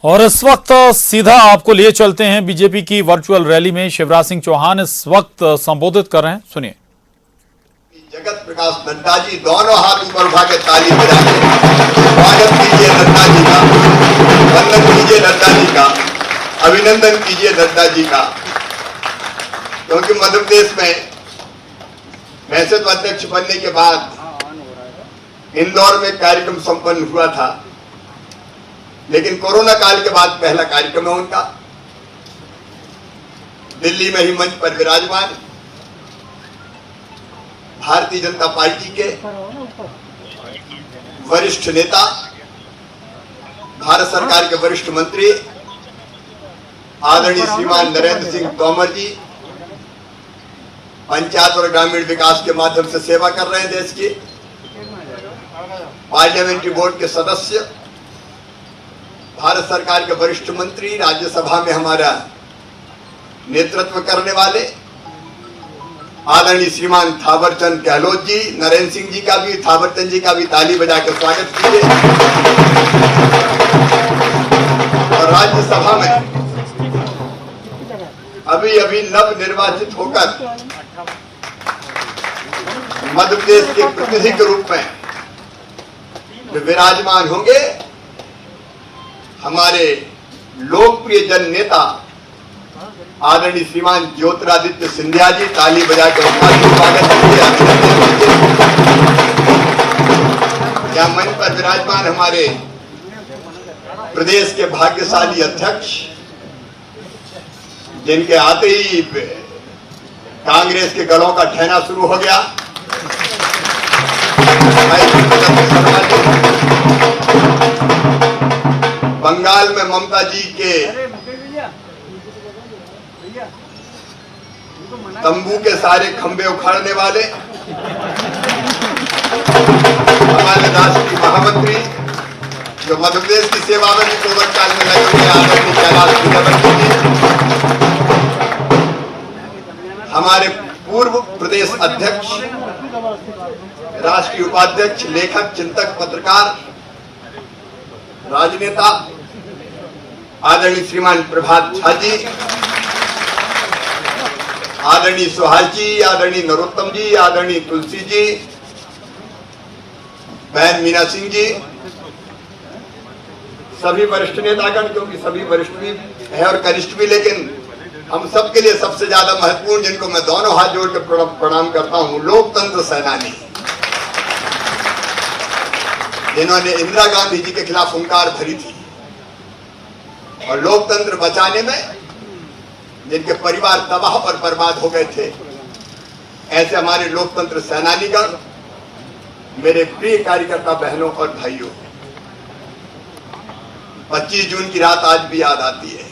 और इस वक्त सीधा आपको लिए चलते हैं बीजेपी की वर्चुअल रैली में। शिवराज सिंह चौहान इस वक्त संबोधित कर रहे हैं, सुनिए। जगत प्रकाश नड्डा जी दोनों हाथ ऊपर उठा के ताली बजा के स्वागत कीजिए नड्डा जी का, वंदन कीजिए नड्डा जी का, अभिनंदन कीजिए नड्डा जी का। क्योंकि मध्य प्रदेश में वैसे तो अध्यक्ष बनने के बाद इंदौर में कार्यक्रम संपन्न हुआ था, लेकिन कोरोना काल के बाद पहला कार्यक्रम है उनका। दिल्ली में ही मंच पर विराजमान भारतीय जनता पार्टी के वरिष्ठ नेता, भारत सरकार के वरिष्ठ मंत्री आदरणीय श्रीमान नरेंद्र सिंह तोमर जी पंचायत और ग्रामीण विकास के माध्यम से सेवा कर रहे हैं देश की। पार्लियामेंट्री बोर्ड के सदस्य, भारत सरकार के वरिष्ठ मंत्री, राज्यसभा में हमारा नेतृत्व करने वाले आदरणीय श्रीमान थावरचंद गहलोत जी, नरेंद्र सिंह जी का भी, थावरचंद जी का भी ताली बजा के स्वागत कीजिए। और राज्यसभा में अभी अभी नव निर्वाचित होकर मध्य प्रदेश के प्रतिनिधि के रूप में जो विराजमान होंगे, हमारे लोकप्रिय जन नेता आदरणीय श्रीमान ज्योतिरादित्य सिंधिया जी, ताली बजा कर उनका स्वागत कीजिए, अभिनंदन कीजिए। यहाँ मंच पर विराजमान हमारे प्रदेश के भाग्यशाली अध्यक्ष, जिनके आते ही कांग्रेस के गलों का ठहना शुरू हो गया, बंगाल में ममता जी के तंबू के सारे खंभे उखाड़ने वाले हमारे राष्ट्रीय महामंत्री, जो मध्य प्रदेश की सेवा में भी कोविड काल में लगे हुए आदरणीय कैलाश विजयवर्गीय जी, हमारे पूर्व प्रदेश अध्यक्ष, राष्ट्रीय उपाध्यक्ष, लेखक, चिंतक, पत्रकार, राजनेता आदरणीय श्रीमान प्रभात झा जी, आदरणीय सुहास जी, आदरणीय नरोत्तम जी, आदरणीय तुलसी जी, बहन मीना सिंह जी, सभी वरिष्ठ नेतागण, क्योंकि सभी वरिष्ठ भी है और कनिष्ठ भी, लेकिन हम सबके लिए सबसे ज्यादा महत्वपूर्ण, जिनको मैं दोनों हाथ जोड़ के प्रणाम करता हूं, लोकतंत्र सेनानी, जिन्होंने इंदिरा गांधी जी के खिलाफ हुंकार भरी थी और लोकतंत्र बचाने में जिनके परिवार तबाह और बर्बाद हो गए थे, ऐसे हमारे लोकतंत्र सेनानीगण, मेरे प्रिय कार्यकर्ता बहनों और भाइयों, 25 जून की रात आज भी याद आती है।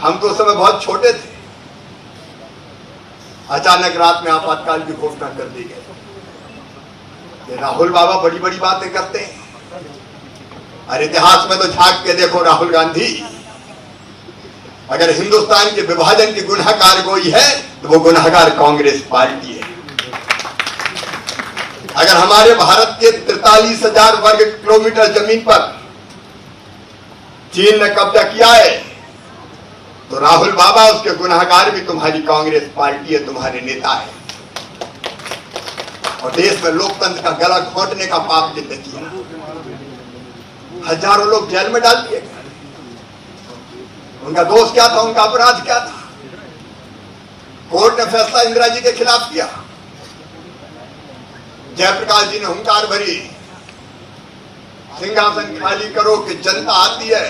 हम तो उस समय बहुत छोटे थे, अचानक रात में आपातकाल की घोषणा कर दी गई। राहुल बाबा बड़ी बड़ी बातें करते हैं, और इतिहास में तो झांक के देखो राहुल गांधी, अगर हिंदुस्तान के विभाजन की गुनहगार कोई है तो वो गुनहगार कांग्रेस पार्टी है। अगर हमारे भारत के 43,000 वर्ग किलोमीटर जमीन पर चीन ने कब्जा किया है, तो राहुल बाबा, उसके गुनहगार भी तुम्हारी कांग्रेस पार्टी है, तुम्हारे नेता है। और देश में लोकतंत्र का गला घोंटने का पाप जिन्होंने किया, हजारों लोग जेल में डाल दिए गए। उनका दोष क्या था, उनका अपराध क्या था? कोर्ट ने फैसला इंदिरा जी के खिलाफ किया, जयप्रकाश जी ने हुंकार भरी, सिंहासन खाली करो कि जनता आती है।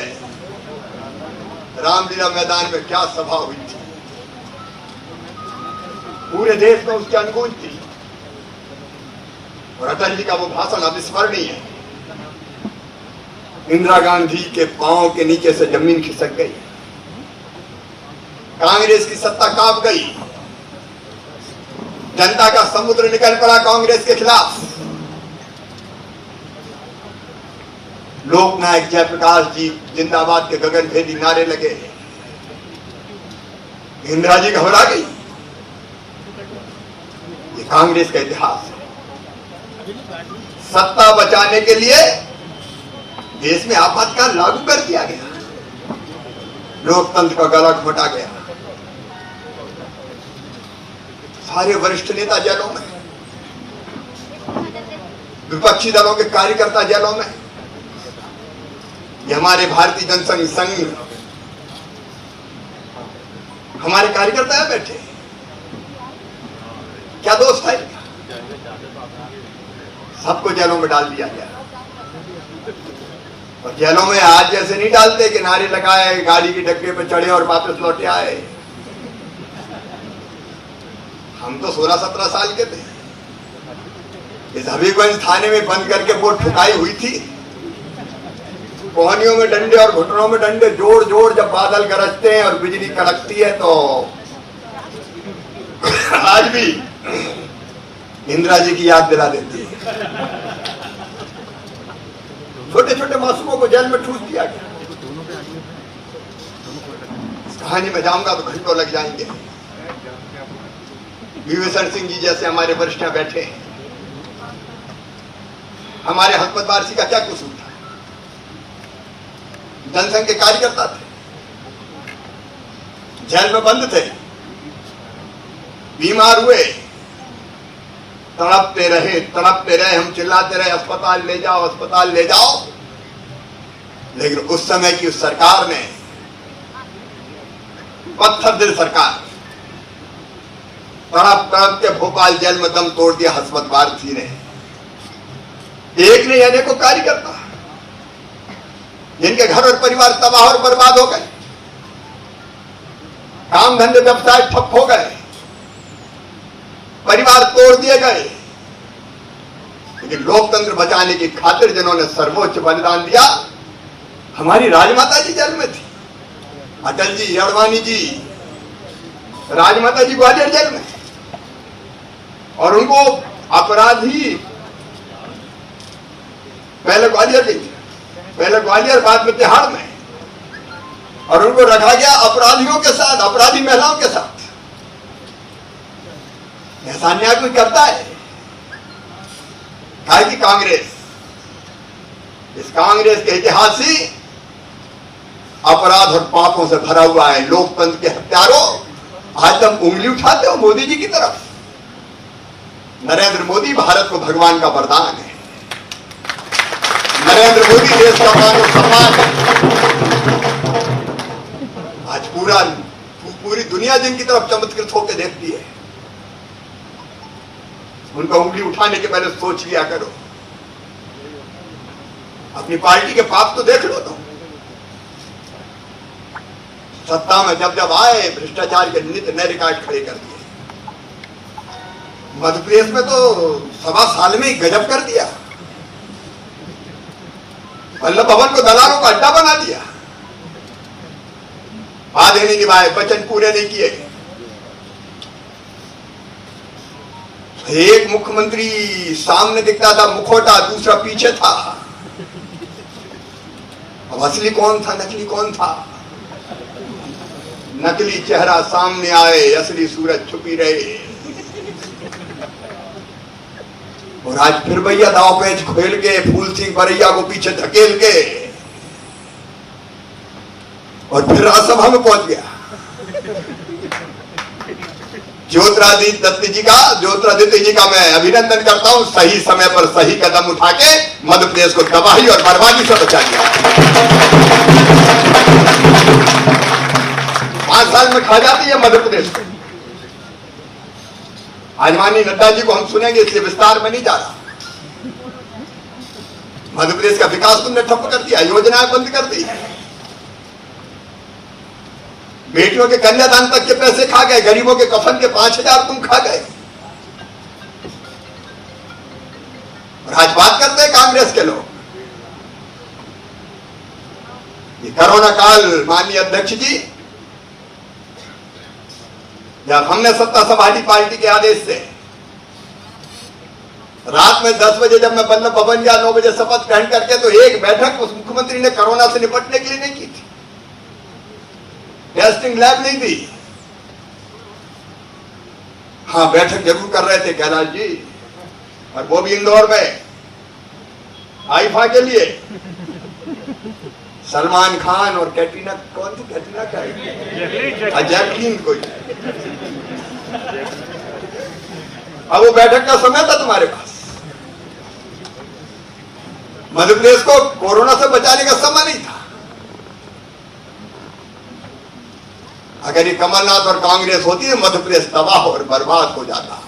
रामलीला मैदान में क्या सभा हुई थी, पूरे देश में उसकी अनुगूंज थी। और अटल जी का वो भाषण अविस्मरणीय है। इंदिरा गांधी के पांव के नीचे से जमीन खिसक गई, कांग्रेस की सत्ता कांप गई, जनता का समुद्र निकल पड़ा कांग्रेस के खिलाफ। लोकनायक जयप्रकाश जी जिंदाबाद के गगनभेदी नारे लगे, इंदिरा जी घबरा गई। ये कांग्रेस का इतिहास है। सत्ता बचाने के लिए देश में आपातकाल लागू कर दिया गया, लोकतंत्र का गला घोटा गया, सारे वरिष्ठ नेता जेलों में, विपक्षी दलों के कार्यकर्ता जेलों में। ये हमारे भारतीय जनसंघ संघ, हमारे कार्यकर्ता है बैठे, क्या दोष है? सबको जेलों में डाल दिया गया। और जेलों में आज जैसे नहीं डालते कि नारे लगाए, गाड़ी की डब्बे पे चढ़े और वापस लौटे आए। हम तो 16-17 साल के थे, इस हबीबगंज थाने में बंद करके वोट ठुकाई हुई थी। कोहनियों में डंडे और घुटनों में डंडे जोड़ जोड़ जब बादल गरजते हैं और बिजली कड़कती है तो आज भी इंदिरा जी की याद दिला देती है। छोटे छोटे मासूमों को जेल में ठूस दिया गया। इस कहानी में जाऊंगा तो घंटों लग जाएंगे। विभूषण सिंह जी जैसे हमारे वरिष्ठ बैठे हैं। हमारे हसमत वारसी का क्या कसूर था? जनसंघ के कार्यकर्ता थे, जेल में बंद थे, बीमार हुए, तड़पते रहे, हम चिल्लाते रहे अस्पताल ले जाओ, अस्पताल ले जाओ। लेकिन उस समय की उस सरकार ने, पत्थर दिल सरकार, तड़प तड़प के भोपाल जेल में दम तोड़ दिया हसमत वारसी ने। एक नहीं अनेकों कार्यकर्ता जिनके घर और परिवार तबाह और बर्बाद हो गए, काम धंधे व्यवसाय ठप हो गए, परिवार तोड़ दिए गए। लेकिन लोकतंत्र बचाने की खातिर जिन्होंने सर्वोच्च बलिदान दिया, हमारी राजमाता जी जेल में थी, अटल जी, अडवाणी जी, राजमाता जी ग्वालियर जेल में, और उनको अपराधी पहले ग्वालियर गई, पहले ग्वालियर बाद में तिहाड़ में, और उनको रखा गया अपराधियों के साथ, अपराधी महिलाओं के साथ। ऐसा अन्याय कोई करता है? काहे की कांग्रेस, इस कांग्रेस के इतिहास ही अपराध और पापों से भरा हुआ है। लोकतंत्र के हत्यारों, आज तुम उंगली उठाते हो मोदी जी की तरफ। नरेंद्र मोदी भारत को भगवान का वरदान है। नरेंद्र मोदी देश का मान और सम्मान है। आज पूरी दुनिया जिनकी तरफ चमत्कृत होकर देखती है, उनका उंगली उठाने के पहले सोच लिया करो। अपनी पार्टी के पाप तो देख लो। तुम सत्ता में जब जब आए, भ्रष्टाचार के नित्य नए रिकॉर्ड खड़े कर दिए। मध्य प्रदेश में तो 1.25 साल में ही गजब कर दिया। वल्लभ भवन को दलालों का अड्डा बना दिया। वादे नहीं निभाए, वचन पूरे नहीं किए। एक मुख्यमंत्री सामने दिखता था मुखौटा, दूसरा पीछे था। अब असली कौन था, नकली कौन था? नकली चेहरा सामने आए, असली सूरज छुपी रहे। और आज फिर भैया दाव पेच खेल के फूल सिंह बरैया को पीछे धकेल के और फिर राज्यसभा में पहुंच गया। ज्योतिरादित्य जी का मैं अभिनंदन करता हूं। सही समय पर सही कदम उठा के मध्य प्रदेश को तबाही और बर्बादी से बचा लिया। 5 साल में खा जाती है मध्य प्रदेश को। आज माननीय नड्डा जी को हम सुनेंगे, इसलिए विस्तार में नहीं जा रहा। मध्य प्रदेश का विकास तुमने ठप्प कर दिया, योजनाएं बंद कर दी, बेटियों के कन्यादान तक के पैसे खा गए, गरीबों के कफन के 5,000 तुम खा गए। और आज बात करते हैं कांग्रेस के लोग। ये कोरोना काल, माननीय अध्यक्ष जी, जब हमने सत्ता संभाली पार्टी के आदेश से, रात में 10 बजे जब मैं वल्लभ भवन गया, 9 बजे शपथ ग्रहण करके, तो एक बैठक उस मुख्यमंत्री ने कोरोना से निपटने के लिए नहीं की थी। टेस्टिंग लैब नहीं थी। हाँ, बैठक जरूर कर रहे थे कैलाश जी, और वो भी इंदौर में आईफा के लिए। सलमान खान और कैटरीना, कौन थी कैटरीना, क्या जैकलीन कोई। अब वो बैठक का समय था तुम्हारे पास। मध्य प्रदेश को कोरोना से बचाने का समय नहीं था। अगर ये कमलनाथ और कांग्रेस होती तो मध्य प्रदेश तबाह और बर्बाद हो जाता।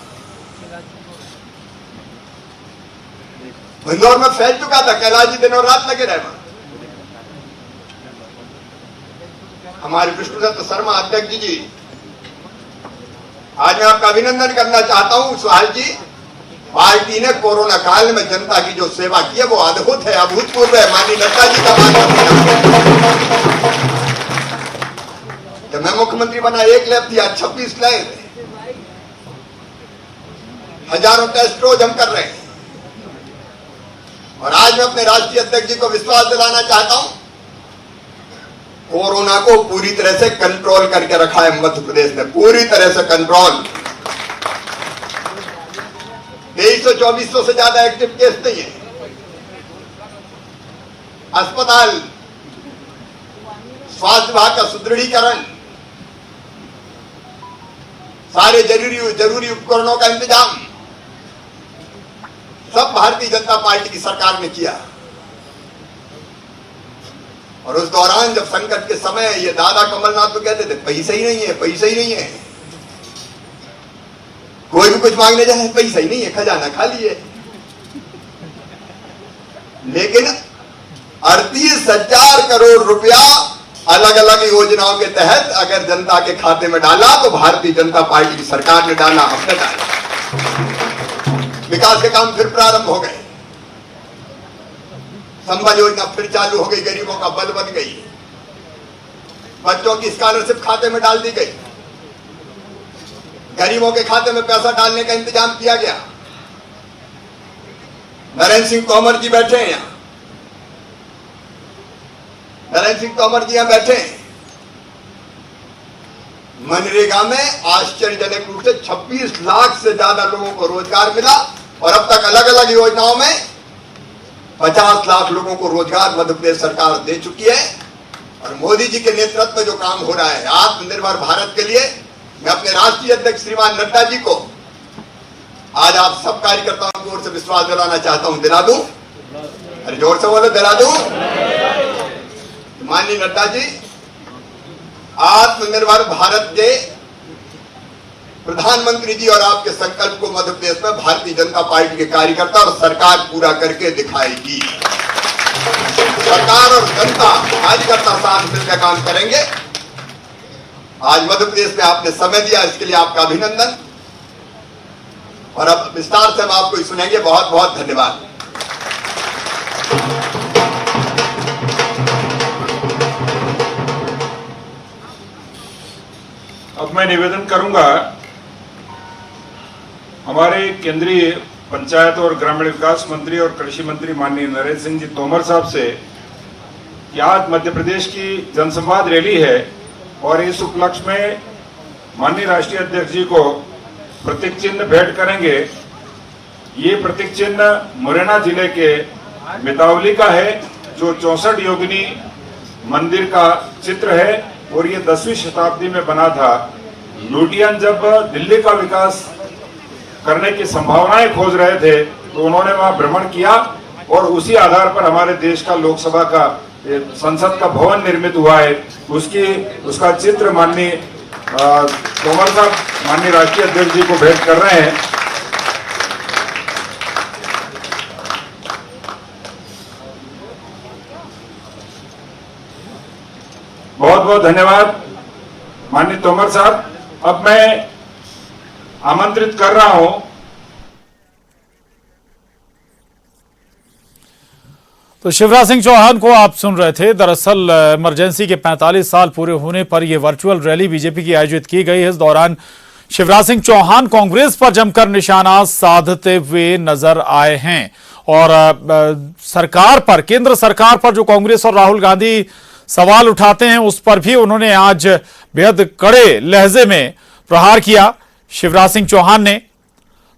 इंदौर में फैल चुका था, कैलाश जी दिन और रात लगे रहे। हमारे विष्णुदत्त शर्मा अध्यक्ष जी, आज मैं आपका अभिनंदन करना चाहता हूं सुहाल जी। पार्टी ने कोरोना काल में जनता की जो सेवा की है वो अद्भुत है, अभूतपूर्व है। माननीय नड्डा जी का मान। जब मैं मुख्यमंत्री बना 1 लैब थी, आज 26 लैब, हजारों टेस्ट रोज हम कर रहे हैं। और आज मैं अपने राष्ट्रीय अध्यक्ष जी को विश्वास दिलाना चाहता हूं, कोरोना को पूरी तरह से कंट्रोल करके रखा है मध्य प्रदेश ने, पूरी तरह से कंट्रोल। 2300-2400 से ज्यादा एक्टिव केस नहीं है। अस्पताल, स्वास्थ्य विभाग का सुदृढ़ीकरण, सारे जरूरी उपकरणों का इंतजाम सब भारतीय जनता पार्टी की सरकार ने किया। और उस दौरान जब संकट के समय ये दादा कमलनाथ तो कहते थे पैसा ही नहीं है, पैसा ही नहीं है। कोई भी कुछ मांगने जाए पैसा ही नहीं है, खजाना खाली है। लेकिन 38,000 करोड़ रुपया अलग अलग योजनाओं के तहत अगर जनता के खाते में डाला तो भारतीय जनता पार्टी की सरकार ने डाला, हमने डाला। विकास के काम फिर प्रारंभ हो गए, संबल योजना फिर चालू हो गई, गरीबों का बल बन गई, बच्चों की स्कॉलरशिप खाते में डाल दी गई, गरीबों के खाते में पैसा डालने का इंतजाम किया गया। नरेंद्र सिंह तोमर जी बैठे हैं यहां, नरेंद्र सिंह तोमर जी यहां बैठे हैं। मनरेगा में आश्चर्यजनक रूप से 26 लाख से ज्यादा लोगों को रोजगार मिला और अब तक अलग अलग योजनाओं में 50 लाख लोगों को रोजगार मध्य प्रदेश सरकार दे चुकी है। और मोदी जी के नेतृत्व में जो काम हो रहा है आत्मनिर्भर भारत के लिए, मैं अपने राष्ट्रीय अध्यक्ष श्रीमान नड्डा जी को आज आप सब कार्यकर्ताओं की ओर से विश्वास दिलाना चाहता हूं। दिला दूं? अरे जोर से बोलो, दिला दूं? माननीय नड्डा जी, आत्मनिर्भर भारत के प्रधानमंत्री जी और आपके संकल्प को मध्य प्रदेश में भारतीय जनता पार्टी के कार्यकर्ता और सरकार पूरा करके दिखाएगी। सरकार और जनता कार्यकर्ता साथ मिलकर काम करेंगे। आज मध्य प्रदेश में आपने समय दिया, इसके लिए आपका अभिनंदन। और अब विस्तार से हम आपको सुनेंगे। बहुत बहुत धन्यवाद। अब मैं निवेदन करूंगा हमारे केंद्रीय पंचायत और ग्रामीण विकास मंत्री और कृषि मंत्री माननीय नरेंद्र सिंह जी तोमर साहब से कि आज मध्य प्रदेश की जनसंवाद रैली है और इस उपलक्ष्य में माननीय राष्ट्रीय अध्यक्ष जी को प्रतीक चिन्ह भेंट करेंगे। ये प्रतीक चिन्ह मुरैना जिले के मितावली का है, जो 64 योगिनी मंदिर का चित्र है और ये 10वीं शताब्दी में बना था। लुटियन जब दिल्ली का विकास करने की संभावनाएं खोज रहे थे तो उन्होंने वहां भ्रमण किया और उसी आधार पर हमारे देश का लोकसभा का संसद का भवन निर्मित हुआ है। उसका चित्र माननीय तोमर साहब माननीय राष्ट्रीय अध्यक्ष जी को भेंट कर रहे हैं। बहुत बहुत धन्यवाद माननीय तोमर साहब। अब मैं आमंत्रित कर रहा हूं तो शिवराज सिंह चौहान को आप सुन रहे थे। दरअसल इमरजेंसी के 45 साल पूरे होने पर यह वर्चुअल रैली बीजेपी की आयोजित की गई है। इस दौरान शिवराज सिंह चौहान कांग्रेस पर जमकर निशाना साधते हुए नजर आए हैं और सरकार पर, केंद्र सरकार पर जो कांग्रेस और राहुल गांधी सवाल उठाते हैं उस पर भी उन्होंने आज बेहद कड़े लहजे में प्रहार किया शिवराज सिंह चौहान ने।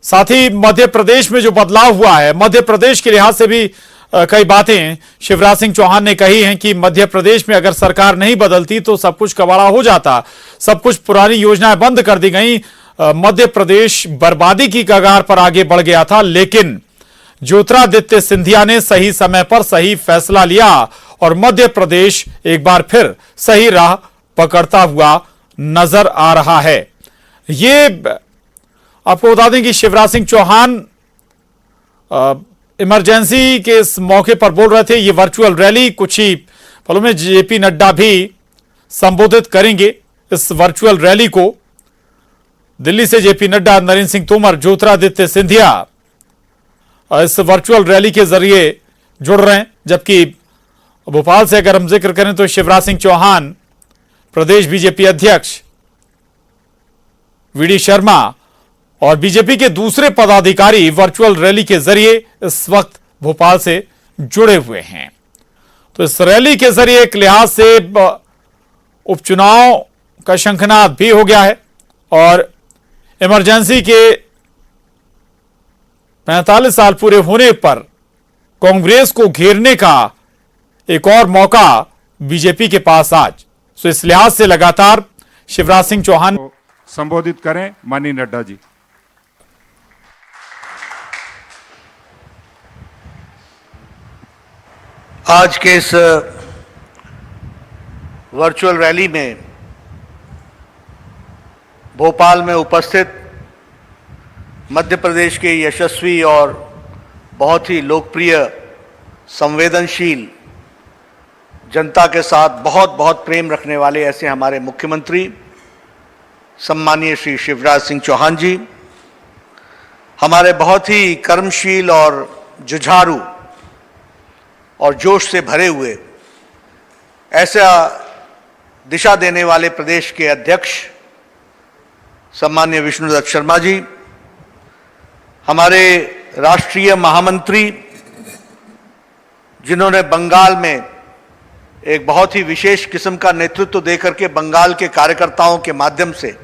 साथ ही मध्य प्रदेश में जो बदलाव हुआ है, मध्य प्रदेश के लिहाज से भी कई बातें शिवराज सिंह चौहान ने कही हैं कि मध्य प्रदेश में अगर सरकार नहीं बदलती तो सब कुछ कबाड़ा हो जाता, सब कुछ पुरानी योजनाएं बंद कर दी गई, मध्य प्रदेश बर्बादी की कगार पर आगे बढ़ गया था। लेकिन ज्योतिरादित्य सिंधिया ने सही समय पर सही फैसला लिया और मध्य प्रदेश एक बार फिर सही राह पकड़ता हुआ नजर आ रहा है। ये आपको बता दें कि शिवराज सिंह चौहान इमरजेंसी के इस मौके पर बोल रहे थे। ये वर्चुअल रैली कुछ ही पलों में जेपी नड्डा भी संबोधित करेंगे। इस वर्चुअल रैली को दिल्ली से जेपी नड्डा, नरेंद्र सिंह तोमर, ज्योतिरादित्य सिंधिया इस वर्चुअल रैली के जरिए जुड़ रहे हैं। जबकि भोपाल से अगर हम जिक्र करें तो शिवराज सिंह चौहान, प्रदेश बीजेपी अध्यक्ष वीडी शर्मा और बीजेपी के दूसरे पदाधिकारी वर्चुअल रैली के जरिए इस वक्त भोपाल से जुड़े हुए हैं। तो इस रैली के जरिए एक लिहाज से उपचुनाव का शंखनाद भी हो गया है और इमरजेंसी के 45 साल पूरे होने पर कांग्रेस को घेरने का एक और मौका बीजेपी के पास आज। तो इस लिहाज से लगातार शिवराज सिंह चौहान संबोधित करें माननीय नड्डा जी। आज के इस वर्चुअल रैली में भोपाल में उपस्थित मध्य प्रदेश के यशस्वी और बहुत ही लोकप्रिय, संवेदनशील, जनता के साथ बहुत बहुत प्रेम रखने वाले ऐसे हमारे मुख्यमंत्री सम्मानीय श्री शिवराज सिंह चौहान जी, हमारे बहुत ही कर्मशील और जुझारू और जोश से भरे हुए ऐसा दिशा देने वाले प्रदेश के अध्यक्ष सम्मानीय विष्णुदत्त शर्मा जी, हमारे राष्ट्रीय महामंत्री जिन्होंने बंगाल में एक बहुत ही विशेष किस्म का नेतृत्व देकर के बंगाल के कार्यकर्ताओं के माध्यम से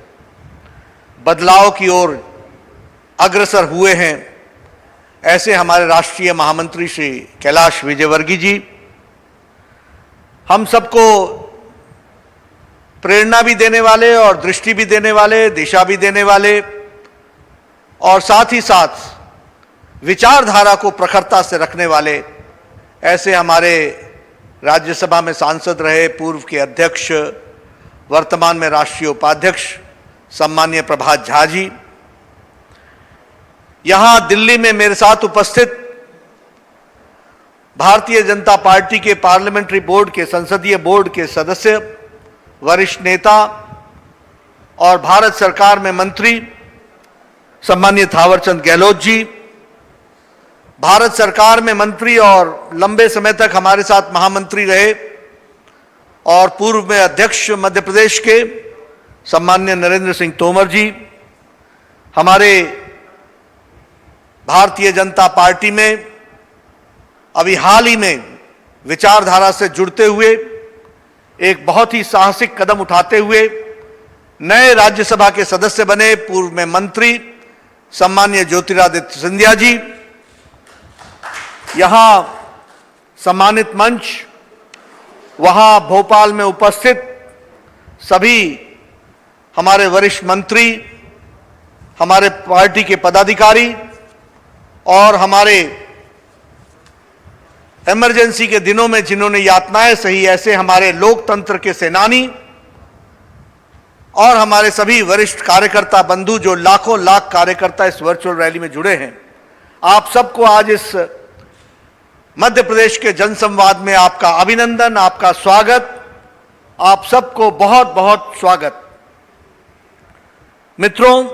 बदलाव की ओर अग्रसर हुए हैं, ऐसे हमारे राष्ट्रीय महामंत्री श्री कैलाश विजयवर्गीय जी, हम सबको प्रेरणा भी देने वाले और दृष्टि भी देने वाले, दिशा भी देने वाले और साथ ही साथ विचारधारा को प्रखरता से रखने वाले ऐसे हमारे राज्यसभा में सांसद रहे पूर्व के अध्यक्ष, वर्तमान में राष्ट्रीय उपाध्यक्ष सम्मानीय प्रभात झा जी, यहां दिल्ली में मेरे साथ उपस्थित भारतीय जनता पार्टी के पार्लियामेंट्री बोर्ड के, संसदीय बोर्ड के सदस्य, वरिष्ठ नेता और भारत सरकार में मंत्री सम्मानीय थावरचंद गहलोत जी, भारत सरकार में मंत्री और लंबे समय तक हमारे साथ महामंत्री रहे और पूर्व में अध्यक्ष मध्य प्रदेश के सम्मानीय नरेंद्र सिंह तोमर जी, हमारे भारतीय जनता पार्टी में अभी हाल ही में विचारधारा से जुड़ते हुए एक बहुत ही साहसिक कदम उठाते हुए नए राज्यसभा के सदस्य बने पूर्व में मंत्री सम्मानीय ज्योतिरादित्य सिंधिया जी, यहां सम्मानित मंच, वहां भोपाल में उपस्थित सभी हमारे वरिष्ठ मंत्री, हमारे पार्टी के पदाधिकारी और हमारे इमरजेंसी के दिनों में जिन्होंने यातनाएं सही ऐसे हमारे लोकतंत्र के सेनानी और हमारे सभी वरिष्ठ कार्यकर्ता बंधु जो लाखों लाख कार्यकर्ता इस वर्चुअल रैली में जुड़े हैं, आप सबको आज इस मध्य प्रदेश के जनसंवाद में आपका अभिनंदन, आपका स्वागत, आप सबको बहुत बहुत स्वागत। मित्रों,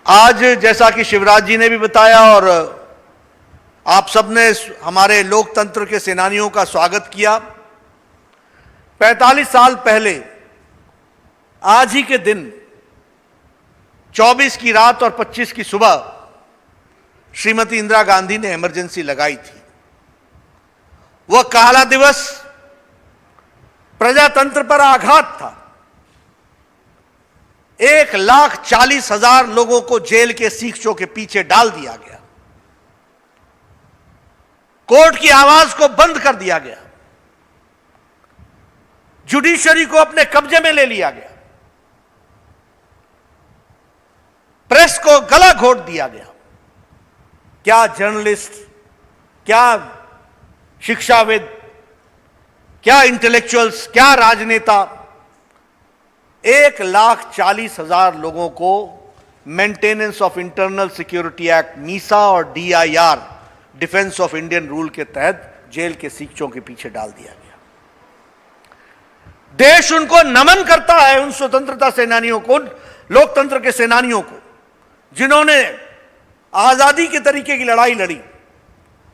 आज जैसा कि शिवराज जी ने भी बताया और आप सबने हमारे लोकतंत्र के सेनानियों का स्वागत किया, 45 साल पहले आज ही के दिन 24 की रात और 25 की सुबह श्रीमती इंदिरा गांधी ने इमरजेंसी लगाई थी। वह काला दिवस प्रजातंत्र पर आघात था। 1,40,000 लोगों को जेल के सीखचों के पीछे डाल दिया गया। कोर्ट की आवाज को बंद कर दिया गया, जुडिशरी को अपने कब्जे में ले लिया गया, प्रेस को गला घोट दिया गया। क्या जर्नलिस्ट, क्या शिक्षाविद, क्या इंटेलेक्चुअल्स, क्या राजनेता 1,40,000 लोगों को maintenance of internal security act Misa और DIR defence of Indian rule के तहत जेल के सीखचों के पीछे डाल दिया गया। देश उनको नमन करता है, उन स्वतंत्रता सेनानियों को, लोकतंत्र के सेनानियों को, जिन्होंने आजादी के तरीके की लड़ाई लड़ी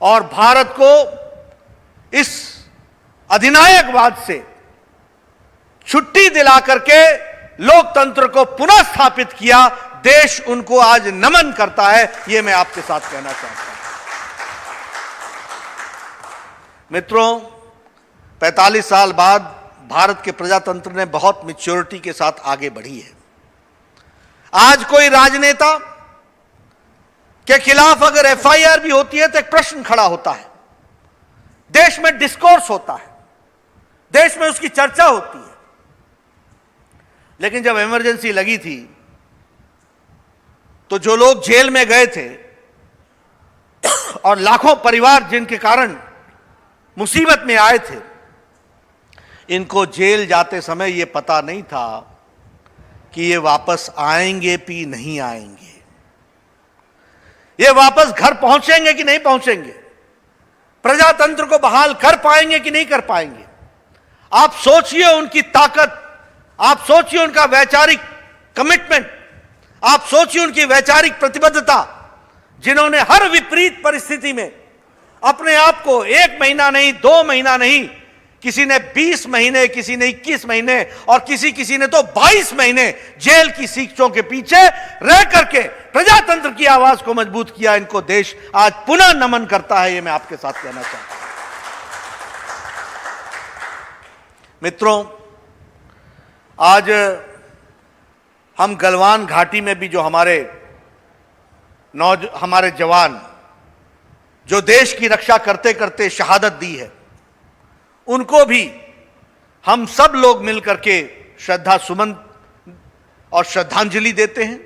और भारत को इस अधिनायकवाद से छुट्टी दिला करके लोकतंत्र को पुनः स्थापित किया। देश उनको आज नमन करता है, यह मैं आपके साथ कहना चाहता हूं। मित्रों, 45 साल बाद भारत के प्रजातंत्र ने बहुत मैच्योरिटी के साथ आगे बढ़ी है। आज कोई राजनेता के खिलाफ अगर FIR भी होती है तो एक प्रश्न खड़ा होता है, देश में डिस्कोर्स होता है, देश में उसकी चर्चा होती है। लेकिन जब इमरजेंसी लगी थी तो जो लोग जेल में गए थे और लाखों परिवार जिनके कारण मुसीबत में आए थे, इनको जेल जाते समय यह पता नहीं था कि ये वापस आएंगे भी नहीं आएंगे, ये वापस घर पहुंचेंगे कि नहीं पहुंचेंगे, प्रजातंत्र को बहाल कर पाएंगे कि नहीं कर पाएंगे। आप सोचिए उनकी ताकत, आप सोचिए उनका वैचारिक कमिटमेंट, आप सोचिए उनकी वैचारिक प्रतिबद्धता, जिन्होंने हर विपरीत परिस्थिति में अपने आप को 1 महीना नहीं, 2 महीना नहीं, किसी ने 20 महीने, किसी ने 21 महीने और किसी ने तो 22 महीने जेल की सीखचों के पीछे रह करके प्रजातंत्र की आवाज को मजबूत किया। इनको देश आज पुनः नमन करता है, यह मैं आपके साथ कहना चाहता हूं। मित्रों, आज हम गलवान घाटी में भी जो हमारे जवान जो देश की रक्षा करते करते शहादत दी है, उनको भी हम सब लोग मिलकर के श्रद्धा सुमन और श्रद्धांजलि देते हैं।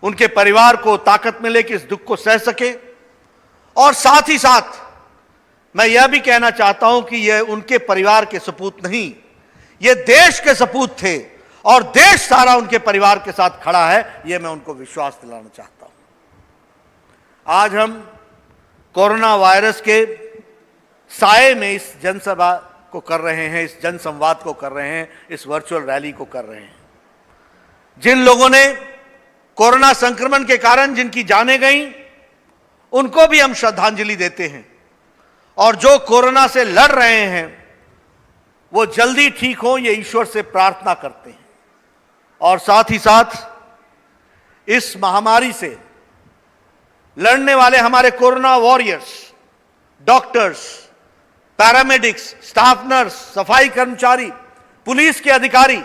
उनके परिवार को ताकत मिले कि इस दुख को सह सके, और साथ ही साथ मैं यह भी कहना चाहता हूं कि यह उनके परिवार के सपूत नहीं, यह देश के सपूत थे और देश सारा उनके परिवार के साथ खड़ा है, यह मैं उनको विश्वास दिलाना चाहता हूं। आज हम कोरोना वायरस के साए में इस जनसभा को कर रहे हैं, इस जनसंवाद को कर रहे हैं, इस वर्चुअल रैली को कर रहे हैं। जिन लोगों ने कोरोना संक्रमण के कारण जिनकी जानें गईं, उनको भी हम श्रद्धांजलि देते हैं, और जो कोरोना से लड़ रहे हैं वो जल्दी ठीक हो, ये ईश्वर से प्रार्थना करते हैं। और साथ ही साथ इस महामारी से लड़ने वाले हमारे corona warriors, doctors, paramedics, staff nurse, सफाई कर्मचारी, पुलिस के अधिकारी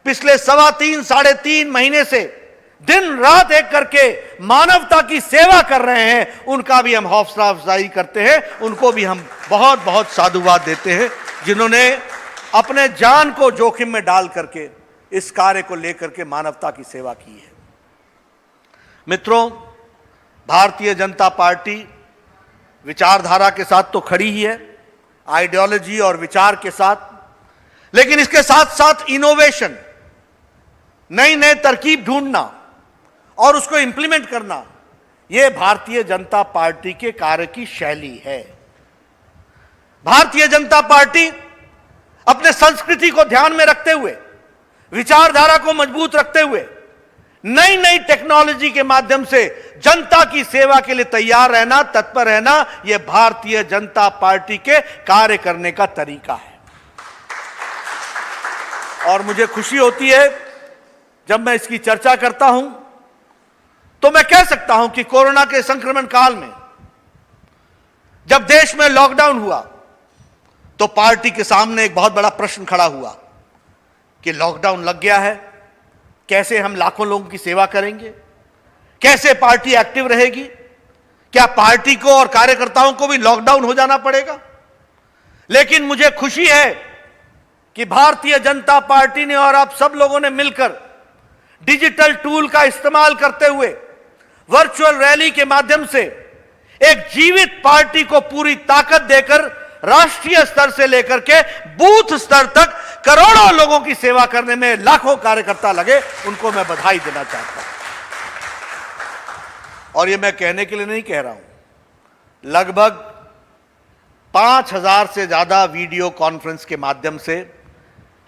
पिछले 3.25 साढ़े 3 महीने से दिन रात एक करके मानवता की सेवा कर रहे हैं, उनका भी हम हौसला अफजाई करते हैं, उनको भी हम बहुत बहुत साधुवाद देते हैं, जिन्होंने अपने जान को जोखिम में डाल करके इस कार्य को लेकर के मानवता की सेवा की है। मित्रों, भारतीय जनता पार्टी विचारधारा के साथ तो खड़ी ही है, आइडियोलॉजी और विचार के साथ, लेकिन इसके साथ साथ इनोवेशन, नई नई तरकीब ढूंढना और उसको इंप्लीमेंट करना, यह भारतीय जनता पार्टी के कार्य की शैली है। भारतीय जनता पार्टी अपने संस्कृति को ध्यान में रखते हुए, विचारधारा को मजबूत रखते हुए, नई नई टेक्नोलॉजी के माध्यम से जनता की सेवा के लिए तैयार रहना, तत्पर रहना, यह भारतीय जनता पार्टी के कार्य करने का तरीका है। और मुझे खुशी होती है जब मैं इसकी चर्चा करता हूं तो मैं कह सकता हूं कि कोरोना के संक्रमण काल में जब देश में लॉकडाउन हुआ तो पार्टी के सामने एक बहुत बड़ा प्रश्न खड़ा हुआ कि लॉकडाउन लग गया है, कैसे हम लाखों लोगों की सेवा करेंगे, कैसे पार्टी एक्टिव रहेगी, क्या पार्टी को और कार्यकर्ताओं को भी लॉकडाउन हो जाना पड़ेगा? लेकिन मुझे खुशी है कि भारतीय जनता पार्टी ने और आप सब लोगों ने मिलकर डिजिटल टूल का इस्तेमाल करते हुए वर्चुअल रैली के माध्यम से एक जीवित पार्टी को पूरी ताकत देकर राष्ट्रीय स्तर से लेकर के बूथ स्तर तक करोड़ों लोगों की सेवा करने में लाखों कार्यकर्ता लगे, उनको मैं बधाई देना चाहता हूं। और ये मैं कहने के लिए नहीं कह रहा हूं, लगभग 5000 से ज्यादा वीडियो कॉन्फ्रेंस के माध्यम से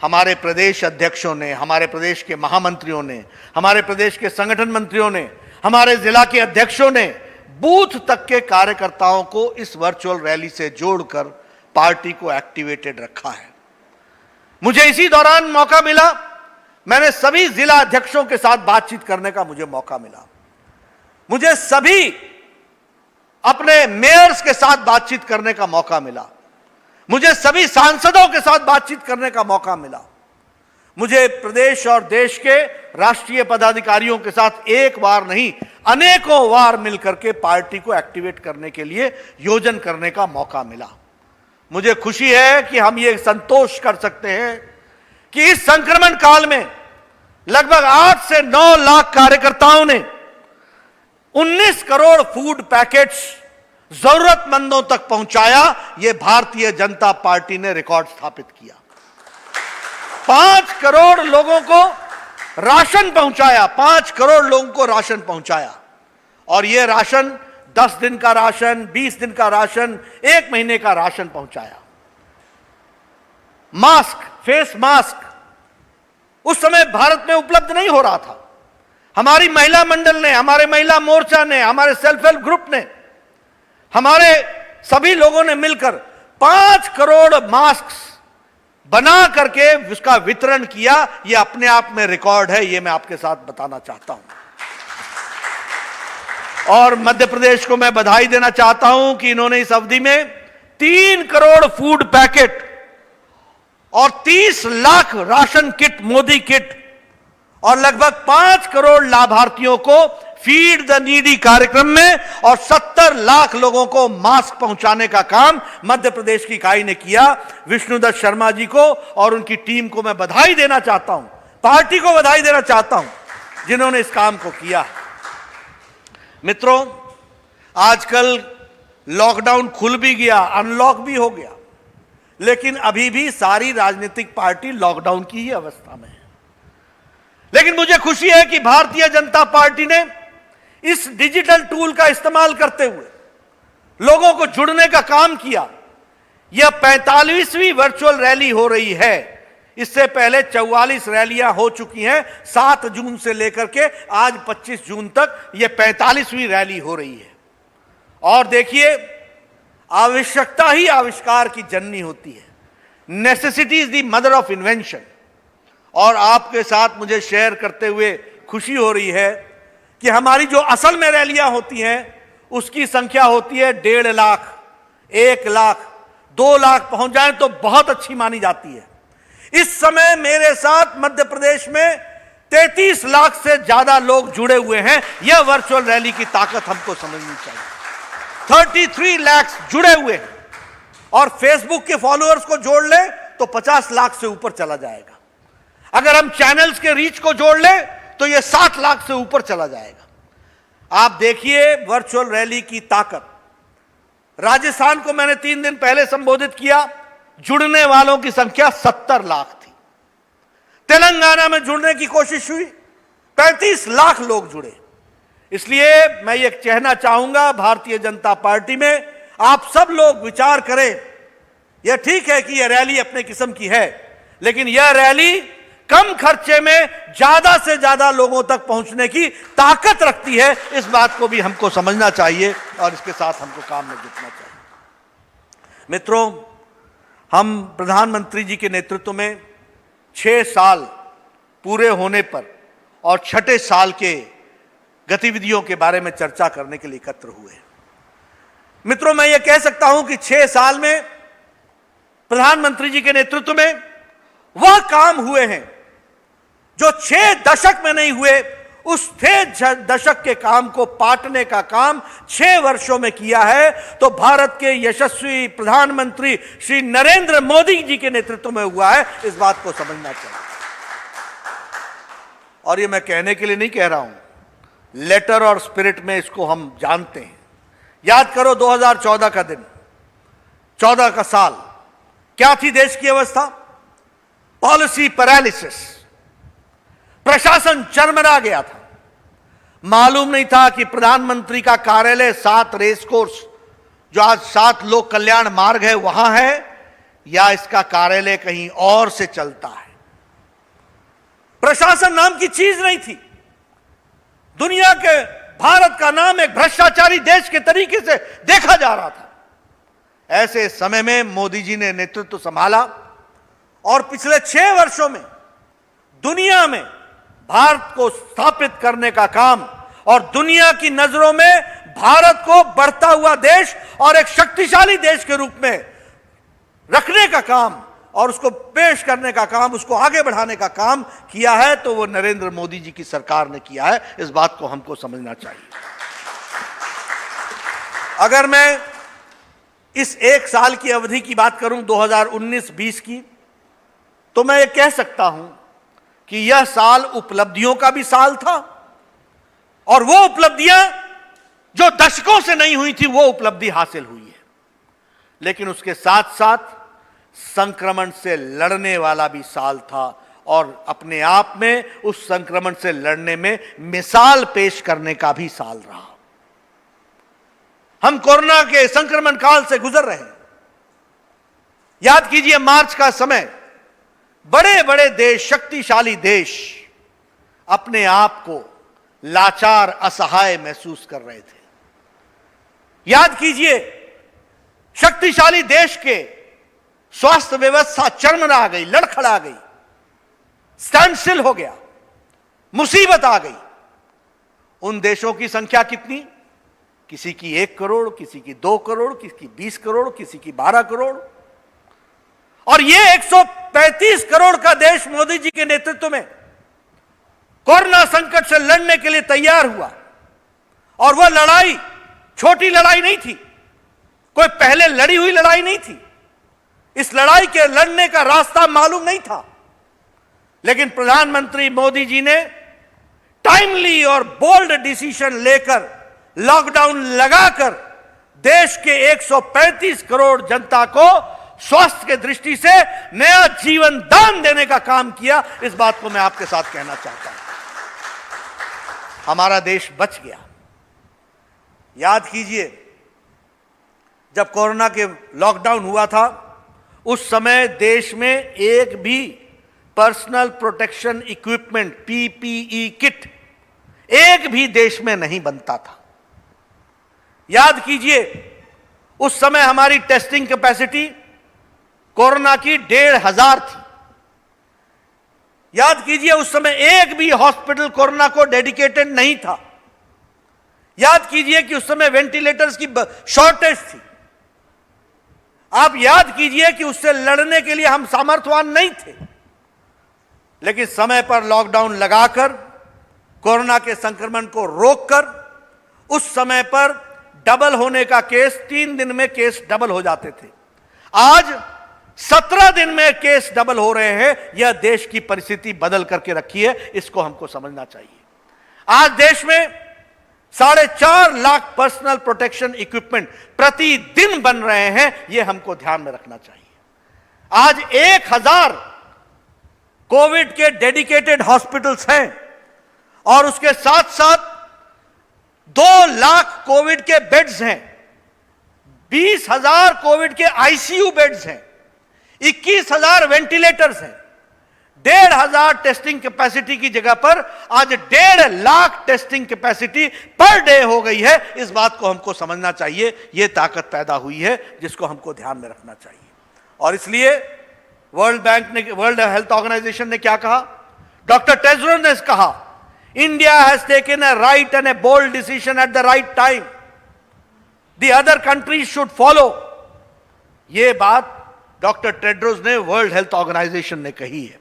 हमारे प्रदेश अध्यक्षों ने, हमारे प्रदेश के महामंत्रियों ने, हमारे प्रदेश के संगठन मंत्रियों ने, हमारे जिला के अध्यक्षों ने बूथ तक के कार्यकर्ताओं को इस वर्चुअल रैली से जोड़कर पार्टी को एक्टिवेटेड रखा है। मुझे इसी दौरान मौका मिला, मैंने सभी जिला अध्यक्षों के साथ बातचीत करने का मुझे मौका मिला, मुझे सभी अपने मेयर्स के साथ बातचीत करने का मौका मिला, मुझे सभी सांसदों के साथ बातचीत करने का मौका मिला, मुझे प्रदेश और देश के राष्ट्रीय पदाधिकारियों के साथ एक बार नहीं अनेकों बार मिलकर के पार्टी को एक्टिवेट करने के लिए योजन करने का मौका मिला। मुझे खुशी है कि हम ये संतोष कर सकते हैं कि इस संक्रमण काल में लगभग 8 से 9 लाख कार्यकर्ताओं ने 19 करोड़ फूड पैकेट्स जरूरतमंदों तक पहुंचाया। यह भारतीय जनता पार्टी ने रिकॉर्ड स्थापित किया। 5 करोड़ लोगों को राशन पहुंचाया, 5 करोड़ लोगों को राशन पहुंचाया। और यह राशन 10 दिन का राशन, 20 दिन का राशन, 1 महीने का राशन पहुंचाया। मास्क, फेस मास्क उस समय भारत में उपलब्ध नहीं हो रहा था। हमारी महिला मंडल ने, हमारे महिला मोर्चा ने, हमारे सेल्फ हेल्प ग्रुप ने, हमारे सभी लोगों ने मिलकर 5 करोड़ मास्क बना करके उसका वितरण किया। यह अपने आप में रिकॉर्ड है, यह मैं आपके साथ बताना चाहता हूं। और मध्य प्रदेश को मैं बधाई देना चाहता हूं कि इन्होंने इस अवधि में 3 करोड़ फूड पैकेट और 30 lakh ration kit, Modi kit और लगभग 5 करोड़ लाभार्थियों को फीड द नीडी कार्यक्रम में और 70 लाख लोगों को मास्क पहुंचाने का काम मध्य प्रदेश की इकाई ने किया। विष्णुदत्त शर्मा जी को और उनकी टीम को मैं बधाई देना चाहता हूं, पार्टी को बधाई देना चाहता हूं जिन्होंने इस काम को किया। मित्रों, आजकल लॉकडाउन खुल भी गया, अनलॉक भी हो गया, लेकिन अभी भी सारी राजनीतिक पार्टी लॉकडाउन की ही अवस्था में है। लेकिन मुझे खुशी है कि भारतीय जनता पार्टी ने इस डिजिटल टूल का इस्तेमाल करते हुए लोगों को जुड़ने का काम किया। यह 45वीं वर्चुअल रैली हो रही है। इससे पहले 44 रैलियां हो चुकी हैं। 7 जून से लेकर के आज 25 जून तक यह 45वीं रैली हो रही है। और देखिए, आवश्यकता ही आविष्कार की जननी होती है। Necessity is the mother of invention. और आपके साथ मुझे शेयर करते हुए खुशी हो रही है कि हमारी जो असल में रैलियां होती हैं उसकी संख्या होती है 1.5 लाख, 1 लाख, 2 लाख पहुंच जाए तो बहुत अच्छी मानी जाती है। इस समय मेरे साथ मध्य प्रदेश में 33 लाख से ज्यादा लोग जुड़े हुए हैं। यह वर्चुअल रैली की ताकत हमको समझनी चाहिए। 33 लाख जुड़े हुए हैं और फेसबुक के फॉलोअर्स को जोड़ ले तो 50 लाख से ऊपर चला जाएगा। अगर हम चैनल्स के रीच को जोड़ ले तो यह 7 लाख से ऊपर चला जाएगा। आप देखिए वर्चुअल रैली की ताकत। राजस्थान को मैंने 3 दिन पहले संबोधित किया, जुड़ने वालों की संख्या 70 लाख थी। तेलंगाना में जुड़ने की कोशिश हुई, 35 लाख लोग जुड़े। इसलिए मैं ये कहना चाहूंगा भारतीय जनता पार्टी में आप सब लोग विचार करें। यह ठीक है कि यह रैली अपने किस्म की है, लेकिन यह रैली कम खर्चे में ज्यादा से ज्यादा लोगों तक पहुंचने की ताकत रखती है। इस बात को भी हमको समझना चाहिए और इसके साथ हमको काम में जुटना चाहिए। मित्रों, हम प्रधानमंत्री जी के नेतृत्व में 6 साल पूरे होने पर और 6ठे साल के गतिविधियों के बारे में चर्चा करने के लिए एकत्र हुए। मित्रों, मैं ये कह सकता हूं कि 6 साल में प्रधानमंत्री जी के नेतृत्व में वह काम हुए हैं जो 6 दशक में नहीं हुए, उस थे दशक के काम को पाटने का काम 6 वर्षों में किया है, तो भारत के यशस्वी प्रधानमंत्री श्री नरेंद्र मोदी जी के नेतृत्व में हुआ है। इस बात को समझना चाहिए। और ये मैं कहने के लिए नहीं कह रहा हूं, लेटर और स्पिरिट में इसको हम जानते हैं। याद करो 2014 का दिन, 14 का साल, क्या थी देश की अवस्था? पॉलिसी पैरालिसिस, प्रशासन चरमरा गया था। मालूम नहीं था कि प्रधानमंत्री का कार्यालय 7 रेस कोर्स, जो आज 7 लोक कल्याण मार्ग है, वहां है, या इसका कार्यालय कहीं और से चलता है। प्रशासन नाम की चीज नहीं थी। दुनिया के भारत का नाम एक भ्रष्टाचारी देश के तरीके से देखा जा रहा था। ऐसे समय में मोदी जी ने नेतृत्व संभाला और पिछले 6 वर्षों में दुनिया में भारत को स्थापित करने का काम और दुनिया की नजरों में भारत को बढ़ता हुआ देश और एक शक्तिशाली देश के रूप में रखने का काम और उसको पेश करने का काम, उसको आगे बढ़ाने का काम किया है, तो वो नरेंद्र मोदी जी की सरकार ने किया है। इस बात को हमको समझना चाहिए। अगर मैं इस 1 साल की अवधि की बात करूं 2019-20 की, तो मैं ये कह सकता हूं कि यह साल उपलब्धियों का भी साल था, और वो उपलब्धियां जो दशकों से नहीं हुई थी, वो उपलब्धि हासिल हुई है। लेकिन उसके साथ साथ संक्रमण से लड़ने वाला भी साल था, और अपने आप में उस संक्रमण से लड़ने में मिसाल पेश करने का भी साल रहा। हम कोरोना के संक्रमण काल से गुजर रहे हैं। याद कीजिए, मार्च का समय बड़े बड़े देश, शक्तिशाली देश अपने आप को लाचार, असहाय महसूस कर रहे थे। याद कीजिए, शक्तिशाली देश के स्वास्थ्य व्यवस्था चरमरा गई, लड़खड़ा गई, स्टैंड स्टिल हो गया, मुसीबत आ गई। उन देशों की संख्या कितनी? किसी की 1 करोड़, किसी की 2 करोड़, किसी की 20 करोड़, किसी की 12 करोड़। और ये 135 करोड़ का देश मोदी जी के नेतृत्व में कोरोना संकट से लड़ने के लिए तैयार हुआ। और वह लड़ाई छोटी लड़ाई नहीं थी, कोई पहले लड़ी हुई लड़ाई नहीं थी। इस लड़ाई के लड़ने का रास्ता मालूम नहीं था, लेकिन प्रधानमंत्री मोदी जी ने टाइमली और बोल्ड डिसीजन लेकर, लॉकडाउन लगाकर देश के 135 करोड़ जनता को स्वास्थ्य के दृष्टि से नया जीवन दान देने का काम किया। इस बात को मैं आपके साथ कहना चाहता हूं। हमारा देश बच गया। याद कीजिए, जब कोरोना के लॉकडाउन हुआ था, उस समय देश में एक भी personal protection equipment, PPE kit, एक भी देश में नहीं बनता था। याद कीजिए, उस समय हमारी टेस्टिंग कैपेसिटी कोरोना की 1,500 थी। याद कीजिए, उस समय एक भी हॉस्पिटल कोरोना को डेडिकेटेड नहीं था। याद कीजिए कि उस समय वेंटिलेटर्स की शॉर्टेज थी। आप याद कीजिए कि उससे लड़ने के लिए हम सामर्थ्यवान नहीं थे, लेकिन समय पर लॉकडाउन लगाकर, कोरोना के संक्रमण को रोककर, उस समय पर डबल होने का केस, 3 दिन में केस डबल हो जाते थे, आज 17 दिन में केस डबल हो रहे हैं। यह देश की परिस्थिति बदल करके रखी है, इसको हमको समझना चाहिए। आज देश में 4.5 लाख पर्सनल प्रोटेक्शन इक्विपमेंट प्रतिदिन बन रहे हैं, यह हमको ध्यान में रखना चाहिए। आज 1000 कोविड के डेडिकेटेड हॉस्पिटल्स हैं, और उसके साथ साथ 2 लाख कोविड के बेड्स हैं, 20,000 कोविड के आईसीयू बेड्स हैं, 21,000 वेंटिलेटर्स हैं। 1,500 टेस्टिंग कैपेसिटी की जगह पर आज 1.5 lakh testing capacity per day हो गई है। इस बात को हमको समझना चाहिए। यह ताकत पैदा हुई है, जिसको हमको ध्यान में रखना चाहिए। और इसलिए वर्ल्ड हेल्थ ऑर्गेनाइजेशन ने क्या कहा? डॉक्टर टेड्रोस ने कहा, India has taken a right and a bold decision at the right time, the other countries should follow. यह बात डॉक्टर टेड्रोस ने, वर्ल्ड हेल्थ ऑर्गेनाइजेशन ने कही है।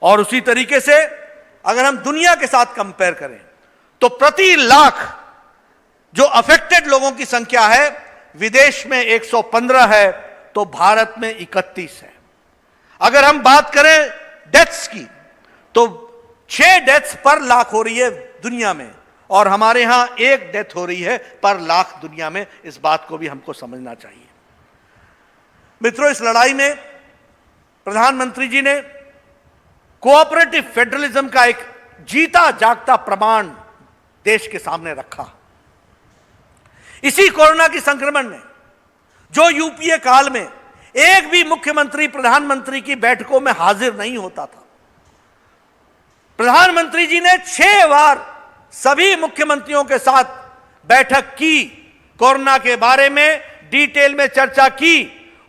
और उसी तरीके से अगर हम दुनिया के साथ कंपेयर करें तो प्रति लाख जो अफेक्टेड लोगों की संख्या है विदेश में 115 है तो भारत में 31 है। अगर हम बात करें डेथ्स की तो 6 डेथ्स पर लाख हो रही है दुनिया में और हमारे यहां 1 डेथ हो रही है पर लाख दुनिया में। इस बात को भी हमको समझना चाहिए। मित्रों, इस लड़ाई में प्रधानमंत्री जी ने कोऑपरेटिव फेडरलिज्म का एक जीता जागता प्रमाण देश के सामने रखा। इसी कोरोना की संक्रमण में जो यूपीए काल में एक भी मुख्यमंत्री प्रधानमंत्री की बैठकों में हाजिर नहीं होता था, प्रधानमंत्री जी ने 6 बार सभी मुख्यमंत्रियों के साथ बैठक की, कोरोना के बारे में डिटेल में चर्चा की,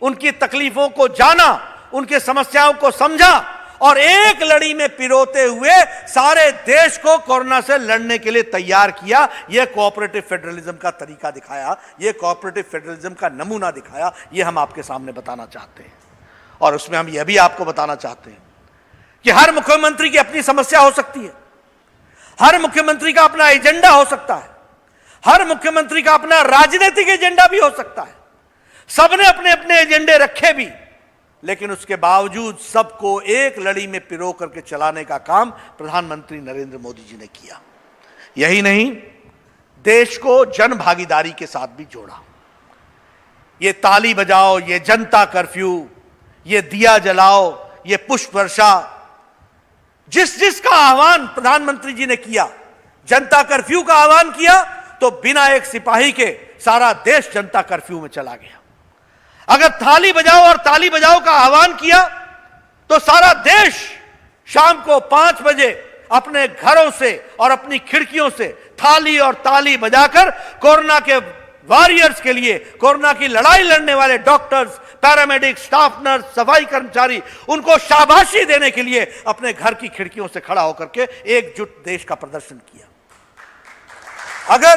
उनकी तकलीफों को जाना, उनकी समस्याओं को समझा और एक लड़ी में पिरोते हुए सारे देश को कोरोना से लड़ने के लिए तैयार किया। यह कोऑपरेटिव फेडरलिज्म का तरीका दिखाया, यह कोऑपरेटिव फेडरलिज्म का नमूना दिखाया। यह हम आपके सामने बताना चाहते हैं और उसमें हम यह भी आपको बताना चाहते हैं कि हर मुख्यमंत्री की अपनी समस्या हो सकती है, हर मुख्यमंत्री का अपना एजेंडा हो सकता है, हर मुख्यमंत्री का अपना राजनीतिक एजेंडा भी हो सकता है। सबने अपने अपने एजेंडे रखे भी, लेकिन उसके बावजूद सबको एक लड़ी में पिरो करके चलाने का काम प्रधानमंत्री नरेंद्र मोदी जी ने किया। यही नहीं, देश को जन भागीदारी के साथ भी जोड़ा। ये ताली बजाओ, ये जनता कर्फ्यू, ये दिया जलाओ, ये पुष्प वर्षा, जिस जिसका आह्वान प्रधानमंत्री जी ने किया, जनता कर्फ्यू का आह्वान किया तो बिना एक सिपाही के सारा देश जनता कर्फ्यू में चला गया। अगर थाली बजाओ और ताली बजाओ का आह्वान किया तो सारा देश शाम को 5 बजे अपने घरों से और अपनी खिड़कियों से थाली और ताली बजाकर कोरोना के वॉरियर्स के लिए, कोरोना की लड़ाई लड़ने वाले डॉक्टर्स, पैरामेडिक, स्टाफ नर्स, सफाई कर्मचारी, उनको शाबाशी देने के लिए अपने घर की खिड़कियों से खड़ा होकर के एकजुट देश का प्रदर्शन किया। अगर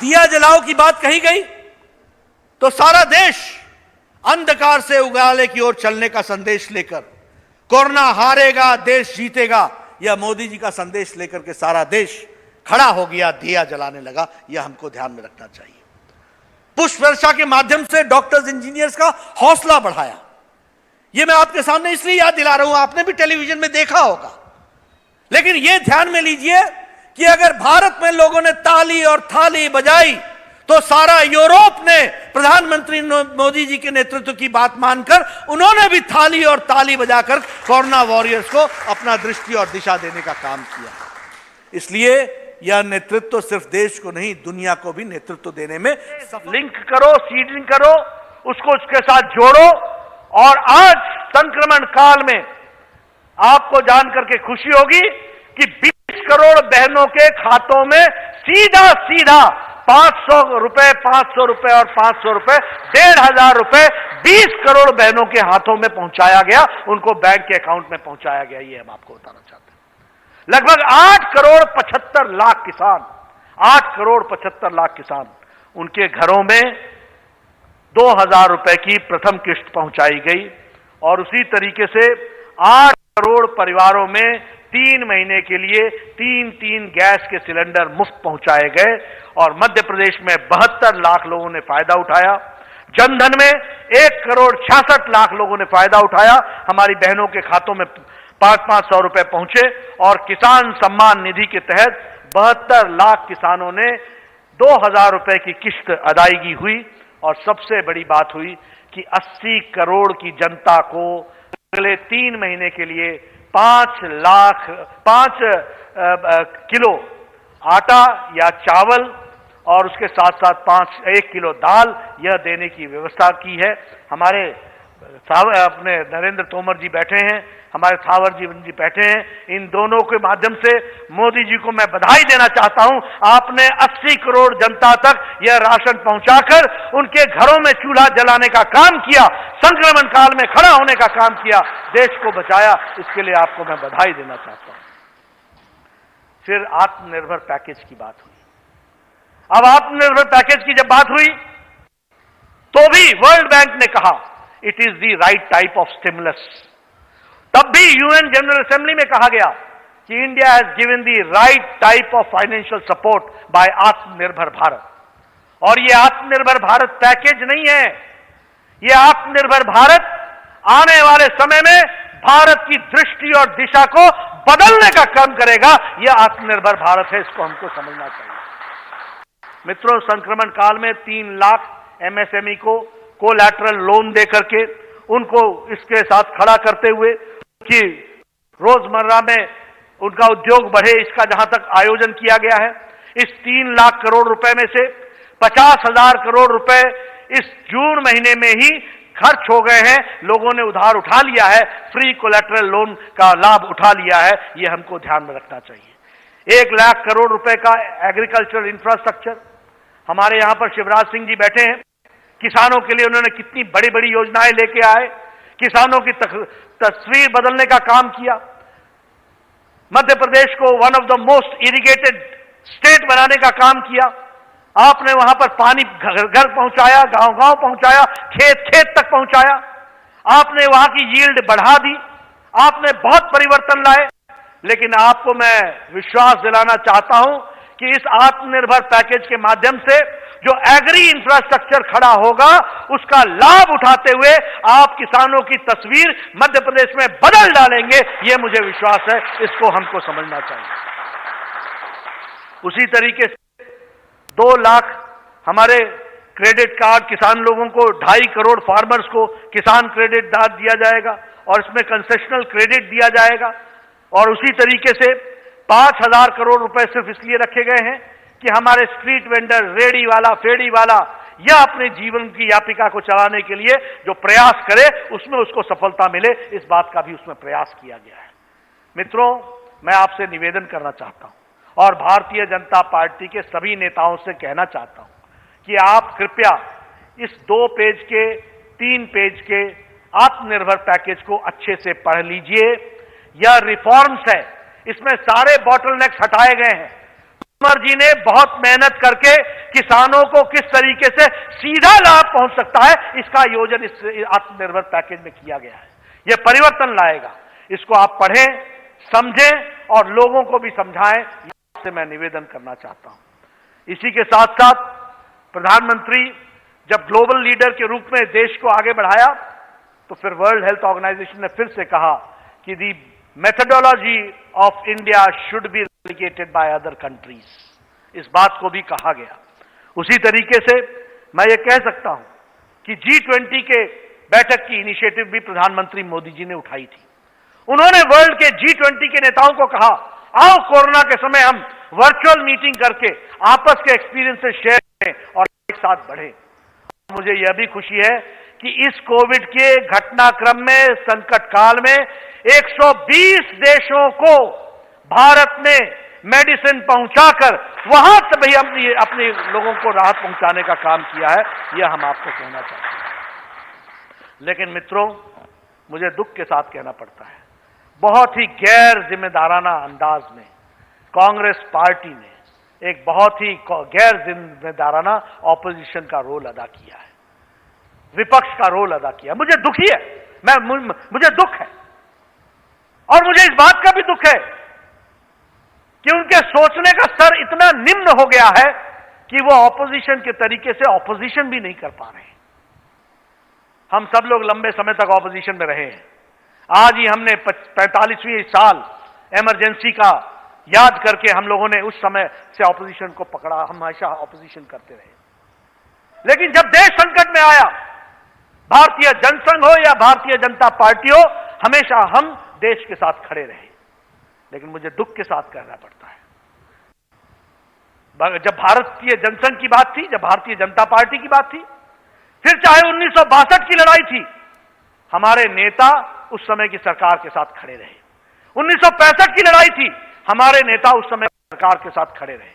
दिया जलाओ की बात कही गई तो सारा देश अंधकार से उजाले की ओर चलने का संदेश लेकर, कोरोना हारेगा देश जीतेगा, यह मोदी जी का संदेश लेकर के सारा देश खड़ा हो गया, दिया जलाने लगा। यह हमको ध्यान में रखना चाहिए। पुष्प वर्षा के माध्यम से डॉक्टर्स, इंजीनियर्स का हौसला बढ़ाया। यह मैं आपके सामने इसलिए याद दिला रहा हूं, आपने भी टेलीविजन में देखा होगा। लेकिन यह ध्यान में लीजिए कि अगर भारत में लोगों ने ताली और थाली बजाई तो सारा यूरोप ने प्रधानमंत्री मोदी जी के नेतृत्व की बात मानकर उन्होंने भी थाली और ताली बजाकर कोरोना वॉरियर्स को अपना दृष्टि और दिशा देने का काम किया। इसलिए यह नेतृत्व सिर्फ देश को नहीं, दुनिया को भी नेतृत्व देने में लिंक करो, सीडिंग करो, उसको उसके साथ जोड़ो। और आज संक्रमण काल में आपको जानकर के खुशी होगी कि 20 करोड़ बहनों के खातों में सीधा सीधा 500 रुपए, 500 रुपए और 500 रुपए, 1500 रुपए 20 करोड़ बहनों के हाथों में पहुंचाया गया, उनको बैंक के अकाउंट में पहुंचाया गया। ये हम आपको बताना चाहते हैं। लगभग 8 करोड़ 75 लाख किसान, 8 करोड़ 75 लाख किसान, उनके घरों में 2000 रुपए की प्रथम किस्त पहुंचाई गई और उसी तरीके से 8 करोड़ परिवारों में 3 महीने के लिए 3 गैस के सिलेंडर मुफ्त पहुंचाए गए और मध्य प्रदेश में 72 लाख लोगों ने फायदा उठाया। जनधन में 1 करोड़ 66 लाख लोगों ने फायदा उठाया। हमारी बहनों के खातों में 500 रुपए पहुंचे और किसान सम्मान निधि के तहत 72 लाख किसानों ने 2000 रुपए की किस्त अदायगी हुई। और सबसे बड़ी बात हुई कि 80 करोड़ की जनता को अगले 3 महीने के लिए 5 किलो आटा या चावल और उसके साथ साथ 1 किलो दाल यह देने की व्यवस्था की है। हमारे अपने नरेंद्र तोमर जी बैठे हैं, हमारे थावर जी बैठे हैं। इन दोनों के माध्यम से मोदी जी को मैं बधाई देना चाहता हूं। आपने 80 करोड़ जनता तक यह राशन पहुंचाकर उनके घरों में चूल्हा जलाने का काम किया, संक्रमण काल में खड़ा होने का काम किया, देश को बचाया। इसके लिए आपको मैं बधाई देना चाहता हूं। फिर आत्मनिर्भर पैकेज की बात हुई। अब आत्मनिर्भर पैकेज की जब बात हुई तो भी वर्ल्ड बैंक ने कहा it is the right type of stimulus. तब भी यूएन जनरल असेंबली में कहा गया कि India has given the right type of financial support bye आत्मनिर्भर भारत। और ये आत्मनिर्भर भारत पैकेज नहीं है, ये आत्मनिर्भर भारत आने वाले समय में भारत की दृष्टि और दिशा को बदलने का काम करेगा। यह आत्मनिर्भर भारत है, इसको हमको समझना चाहिए। मित्रों, संक्रमण काल में 3 लाख एमएसएमई को कोलैटरल लोन देकर के उनको इसके साथ खड़ा करते हुए कि रोजमर्रा में उनका उद्योग बढ़े, इसका जहां तक आयोजन किया गया है। इस 3 लाख करोड़ रुपए में से 50,000 करोड़ रुपए इस जून महीने में ही खर्च हो गए हैं। लोगों ने उधार उठा लिया है, फ्री कोलैटरल लोन का लाभ उठा लिया है। यह हमको ध्यान में रखना चाहिए। 1 लाख करोड़ रुपए का एग्रीकल्चर इंफ्रास्ट्रक्चर, हमारे यहां पर शिवराज सिंह जी बैठे हैं, किसानों के लिए उन्होंने कितनी बड़ी बड़ी योजनाएं लेके आए, किसानों की तस्वीर बदलने का काम किया। मध्य प्रदेश को one of the most irrigated state बनाने का काम किया। आपने वहां पर पानी घर घर पहुंचाया, गांव गांव पहुंचाया, खेत खेत तक पहुंचाया। आपने वहां की यील्ड बढ़ा दी, आपने बहुत परिवर्तन लाए। लेकिन आपको मैं विश्वास दिलाना चाहता हूं कि इस आत्मनिर्भर पैकेज के माध्यम से जो एग्री इंफ्रास्ट्रक्चर खड़ा होगा, उसका लाभ उठाते हुए आप किसानों की तस्वीर मध्य प्रदेश में बदल डालेंगे। यह मुझे विश्वास है, इसको हमको समझना चाहिए। उसी तरीके से 2 लाख हमारे क्रेडिट कार्ड किसान लोगों को, 2.5 करोड़ फार्मर्स को किसान क्रेडिट कार्ड दिया जाएगा और इसमें कंसेशनल क्रेडिट दिया जाएगा। और उसी तरीके से 5,000 करोड़ रुपए सिर्फ इसलिए रखे गए हैं कि हमारे स्ट्रीट वेंडर, रेडी वाला, फेड़ी वाला या अपने जीवन की यापिका को चलाने के लिए जो प्रयास करे उसमें उसको सफलता मिले, इस बात का भी उसमें प्रयास किया गया है। मित्रों, मैं आपसे निवेदन करना चाहता हूं और भारतीय जनता पार्टी के सभी नेताओं से कहना चाहता हूं कि आप कृपया इस 2 पेज के 3 पेज के आत्मनिर्भर पैकेज को अच्छे से पढ़ लीजिए। यह रिफॉर्म्स है, इसमें सारे बॉटलनेक्स हटाए गए हैं। तोमर जी ने बहुत मेहनत करके किसानों को किस तरीके से सीधा लाभ पहुंच सकता है, इसका आयोजन इस आत्मनिर्भर पैकेज में किया गया है। यह परिवर्तन लाएगा। इसको आप पढ़ें, समझें और लोगों को भी समझाएं, इससे मैं निवेदन करना चाहता हूं। इसी के साथ साथ प्रधानमंत्री जब ग्लोबल लीडर के रूप में देश को आगे बढ़ाया, तो फिर वर्ल्ड हेल्थ ऑर्गेनाइजेशन ने फिर से कहा कि the methodology of India should be replicated by other countries. इस बात को भी कहा गया। उसी तरीके से मैं ये कह सकता हूं कि G20 के बैठक की इनिशिएटिव भी प्रधानमंत्री मोदी जी ने उठाई थी। उन्होंने वर्ल्ड के G20 के नेताओं को कहा, आओ कोरोना के समय हम वर्चुअल मीटिंग करके आपस के एक्सपीरियंसेस शेयर करें और एक साथ बढ़ें। मुझे यह भी खुशी है कि इस कोविड के घटनाक्रम में, संकट काल में 120 देशों को भारत ने मेडिसिन पहुंचाकर वहां से भी अपने लोगों को राहत पहुंचाने का काम किया है। यह हम आपको कहना चाहते हैं। लेकिन मित्रों, मुझे दुख के साथ कहना पड़ता है, बहुत ही गैर जिम्मेदाराना अंदाज में कांग्रेस पार्टी ने एक बहुत ही गैर जिम्मेदाराना ऑपोजिशन का रोल अदा किया है, विपक्ष का रोल अदा किया। मुझे दुखी है, मुझे दुख है और मुझे इस बात का भी दुख है कि उनके सोचने का स्तर इतना निम्न हो गया है कि वो ऑपोजिशन के तरीके से ऑपोजिशन भी नहीं कर पा रहे हैं। हम सब लोग लंबे समय तक ऑपोजिशन में रहे हैं। आज ही हमने 45वीं साल इमरजेंसी का याद करके हम लोगों ने उस समय से ऑपोजिशन को पकड़ा, हम हमेशा ऑपोजिशन करते रहे। लेकिन जब देश संकट में आया, भारतीय जनसंघ हो या भारतीय जनता पार्टी हो, हमेशा हम देश के साथ खड़े रहे। लेकिन मुझे दुख के साथ कहना पड़ता है, जब भारतीय जनसंघ की बात थी, जब भारतीय जनता पार्टी की बात थी, फिर चाहे 1962 की लड़ाई थी, हमारे नेता उस समय की सरकार के साथ खड़े रहे। 1965 की लड़ाई थी, हमारे नेता उस समय सरकार के साथ खड़े रहे।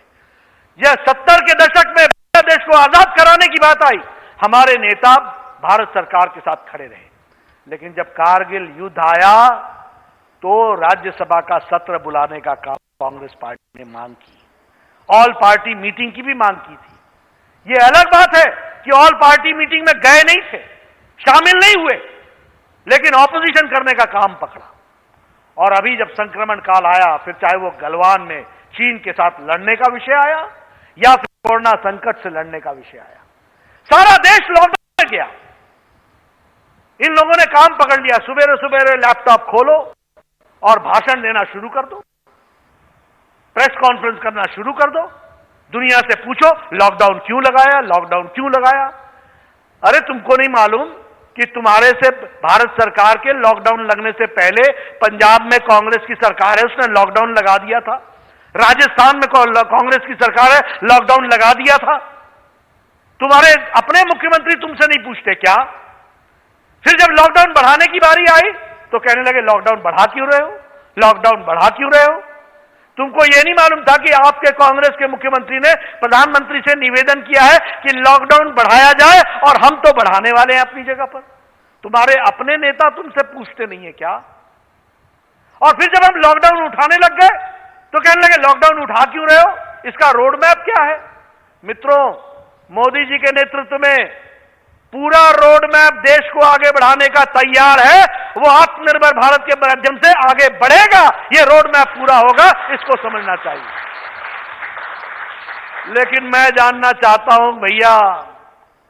यह 70 के दशक में देश को आजाद कराने की बात आई, हमारे नेता भारत सरकार के साथ खड़े रहे। लेकिन जब कारगिल युद्ध आया तो राज्यसभा का सत्र बुलाने का काम कांग्रेस पार्टी ने मांग की, ऑल पार्टी मीटिंग की भी मांग की थी। यह अलग बात है कि ऑल पार्टी मीटिंग में गए नहीं थे, शामिल नहीं हुए, लेकिन ऑपोजिशन करने का काम पकड़ा। और अभी जब संक्रमण काल आया, फिर चाहे वो गलवान में चीन के साथ लड़ने का विषय आया या फिर कोरोना संकट से लड़ने का विषय आया, सारा देश लॉकडाउन में गया। इन लोगों ने काम पकड़ लिया, सुबेरे सुबेरे लैपटॉप खोलो और भाषण देना शुरू कर दो, प्रेस कॉन्फ्रेंस करना शुरू कर दो, दुनिया से पूछो लॉकडाउन क्यों लगाया, लॉकडाउन क्यों लगाया। अरे तुमको नहीं मालूम कि तुम्हारे से भारत सरकार के लॉकडाउन लगने से पहले पंजाब में कांग्रेस की सरकार है, उसने लॉकडाउन लगा दिया था। राजस्थान में कांग्रेस की सरकार है, लॉकडाउन लगा दिया था। तुम्हारे अपने मुख्यमंत्री तुमसे नहीं पूछते क्या? फिर जब लॉकडाउन बढ़ाने की बारी आई तो कहने लगे लॉकडाउन बढ़ा क्यों रहे हो, लॉकडाउन बढ़ा क्यों रहे हो। तुमको यह नहीं मालूम था कि आपके कांग्रेस के मुख्यमंत्री ने प्रधानमंत्री से निवेदन किया है कि लॉकडाउन बढ़ाया जाए और हम तो बढ़ाने वाले हैं अपनी जगह पर। तुम्हारे अपने नेता तुमसे पूछते नहीं है क्या? और फिर जब हम लॉकडाउन उठाने लग गए तो कहने लगे लॉकडाउन उठा क्यों रहे हो, इसका रोड मैप क्या है। मित्रों, मोदी जी के नेतृत्व में पूरा रोड मैप देश को आगे बढ़ाने का तैयार है। वो आत्मनिर्भर भारत के माध्यम से आगे बढ़ेगा, ये रोड मैप पूरा होगा, इसको समझना चाहिए। लेकिन मैं जानना चाहता हूं भैया,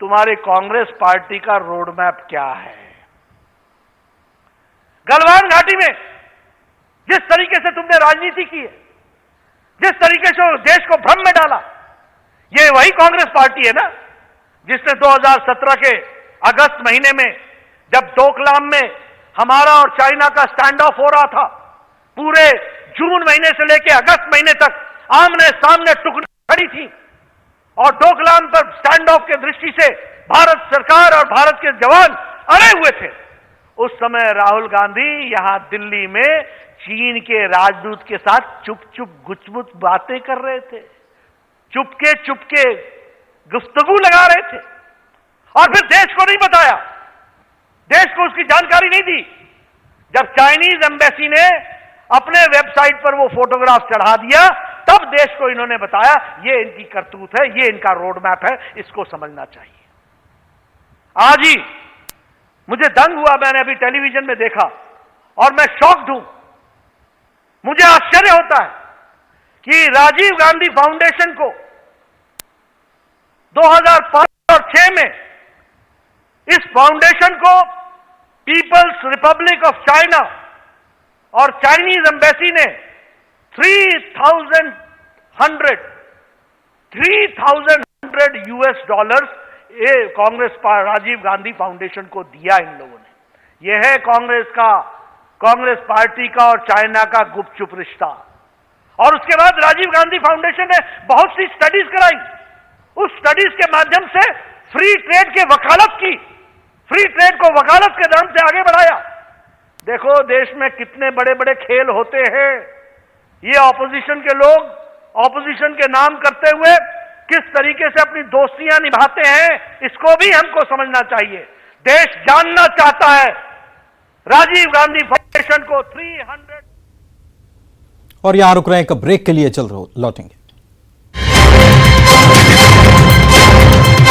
तुम्हारी कांग्रेस पार्टी का रोड मैप क्या है। गलवान घाटी में जिस तरीके से तुमने राजनीति की है, जिस तरीके से देश को भ्रम में डाला, ये वही कांग्रेस पार्टी है ना जिसने 2017 के अगस्त महीने में जब डोकलाम में हमारा और चाइना का स्टैंड ऑफ हो रहा था, पूरे जून महीने से लेकर अगस्त महीने तक आमने सामने टुकड़ी खड़ी थी और डोकलाम पर स्टैंड ऑफ की दृष्टि से भारत सरकार और भारत के जवान अड़े हुए थे। उस समय राहुल गांधी यहां दिल्ली में चीन के राजदूत के साथ चुप चुप गुचमुच बातें कर रहे थे, चुपके चुपके गुफ्तगू लगा रहे थे और फिर देश को नहीं बताया, देश को उसकी जानकारी नहीं दी। जब चाइनीज एम्बेसी ने अपने वेबसाइट पर वो फोटोग्राफ चढ़ा दिया, तब देश को इन्होंने बताया ये इनकी करतूत है, ये इनका रोड मैप है, इसको समझना चाहिए। आज ही मुझे दंग हुआ, मैंने अभी टेलीविजन में देखा और मैं शॉक्ड हूं। मुझे आश्चर्य होता है कि राजीव गांधी फाउंडेशन को 2005 और 2006 में इस फाउंडेशन को पीपल्स रिपब्लिक ऑफ चाइना और चाइनीज एम्बेसी ने $3,100 US ये कांग्रेस राजीव गांधी फाउंडेशन को दिया इन लोगों ने। यह है कांग्रेस पार्टी का और चाइना का गुपचुप रिश्ता। और उसके बाद राजीव गांधी फाउंडेशन ने बहुत सी स्टडीज कराई, उस स्टडीज के माध्यम से फ्री ट्रेड के वकालत की, फ्री ट्रेड को वकालत के नाम से आगे बढ़ाया। देखो देश में कितने बड़े बड़े खेल होते हैं। ये ऑपोजिशन के लोग ऑपोजिशन के नाम करते हुए किस तरीके से अपनी दोस्तियां निभाते हैं, इसको भी हमको समझना चाहिए। देश जानना चाहता है राजीव गांधी फाउंडेशन को 300। और यहां रुक रहे हैं, एक ब्रेक के लिए लौटेंगे।